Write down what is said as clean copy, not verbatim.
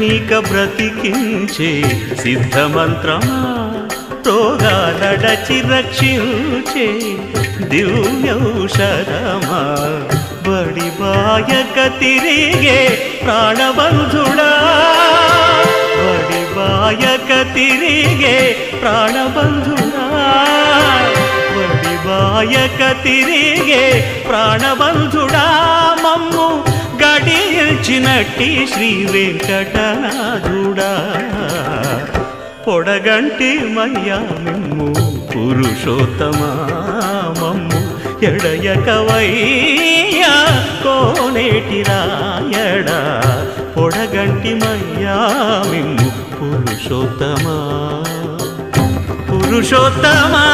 నీక బ్రతికించే సిద్ధమంత్రమా రోగాలడచి రక్షించే దివ్యౌషధమా బడిబాయక తిరిగే ప్రాణబంధుడా బడిబాయక తిరిగే ప్రాణబంధుడా బడిబాయక తిరిగే ప్రాణబంధుడా మమ్ము గడిచినట్టి శ్రీ వెంకటనాథుడా పొడగంటి మయ్యా మిమ్ము పురుషోత్తమా మమ్ము ఎడయకవయ్యా కోనేటి రాయడా పొడగంటి మయ్యా మిమ్ము పురుషోత్తమా పురుషోత్తమా